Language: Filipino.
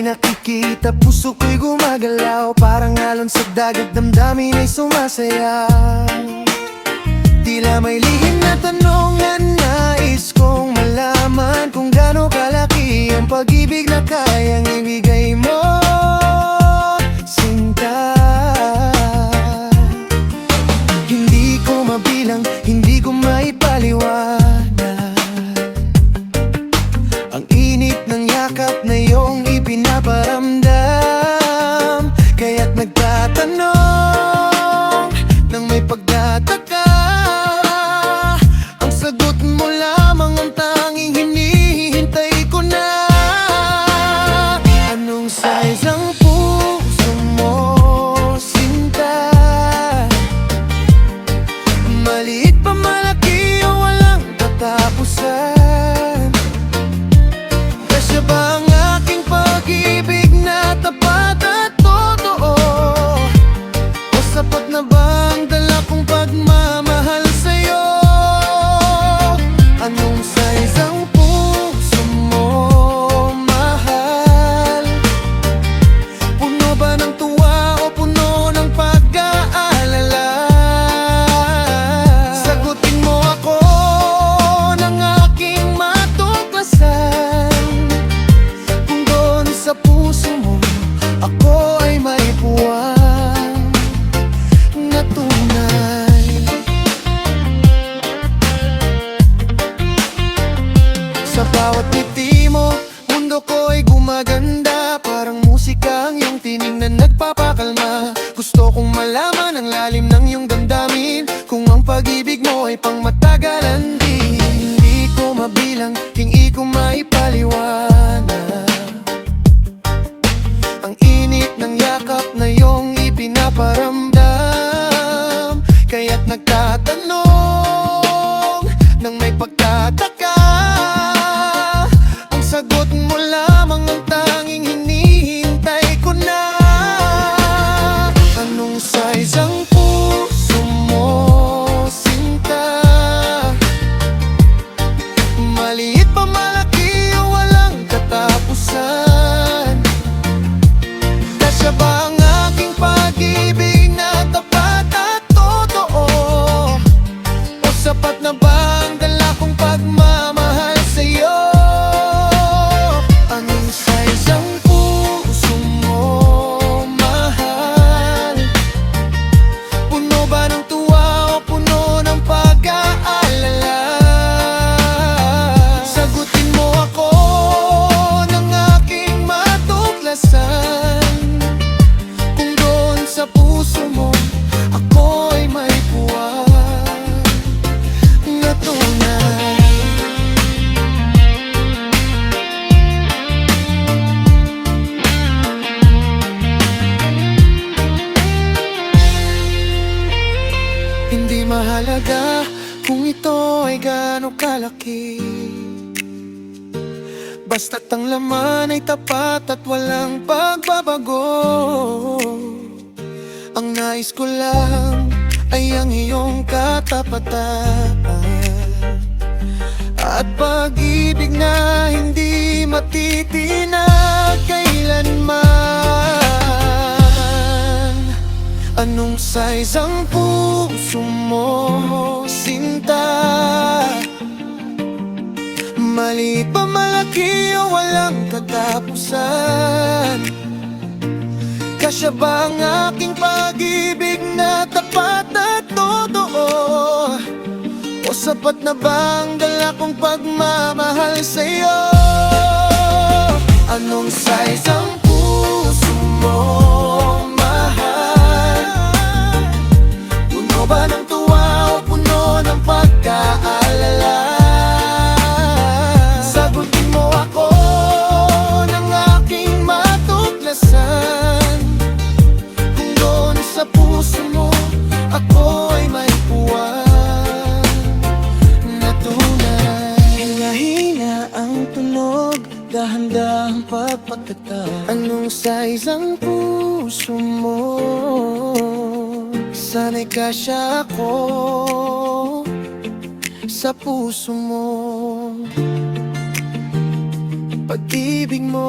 ay nakikita, puso ko'y gumagalaw. Parang alon sa dagat, damdamin ay sumasayaw. Tila may lihim na tanong na nais kong malaman, kung gaano kalaki ang pag-ibig na kayang ibigay mo, sinta. Hindi ko mabilang, hindi ko maipaliwanag ang init ng yakap na iyong ipinaparamdam. Kaya't nagtatanong nang may pagtataka, ang sagot mo lamang ang tanging hinihintay ko na. Anong size ang puso mo, sinta? Maliit pa, malaki o walang katapusan? Kasya ba ang aking pag-ibig na tapat at totoo? O sapat na ba ang dala kong pagmamahal sa'yo? Anong size ang puso mo, mahal? Puno ba ng tuwa o puno ng pag-aalala? Sagutin mo ako ng aking matuklasan, kung doon sa puso mo ako ay may buwang na tunay. Sa bawat ngiti mo, mundo ko ay gumaganda. Parang musika ang iyong tinig na nagpapakalma. Gusto kong malaman ang lalim ng iyong damdamin, kung ang pag-ibig mo ay pangmatagalan din. Hindi ko mabilang, hindi ko maipaliwanag ang init ng yakap na iyong ipinaparamdam. Kaya't nagtatanong nang may pagtataka, ang sagot mo lamang ang tanging hinihintay ko na. Anong size ang puso mo, sinta? Maliit pa, malaki o walang katapusan? Kasya ba ang aking pag-ibig na tapat at totoo? O sapat na ba ang dala kong pagmamahal sa'yo? Anong size ang puso mo, mahal? Puno ba ng tuwa o puno ng pag-aalala? Sagutin mo ako ng aking matuklasan, kung doon sa puso mo ako ay may buwang na tunay. Hindi mahalaga kung ito ay gaano kalaki, basta't ang laman ay tapat at walang pagbabago. Ang nais ko lang ay ang iyong katapatan at pag-ibig na hindi matitinag kailanman. Anong size ang puso mo, sinta? Maliit pa, malaki o walang katapusan? Kasya ba ang aking pag-ibig na tapat at totoo? O sapat na ba ang dala kong pagmamahal sa'yo? Anong size ang puso mo, mahal? Puno ba ng tuwa o puno ng pag-aalala? Sagutin mo ako ng aking matuklasan, kung doon sa puso mo ako ay may buwang na tunay. Hina-hina ang tunog, dahan-dahang pagpagkata. Anong size ang puso mo? Sana'y kasya ako sa puso mo. Pag-ibig mo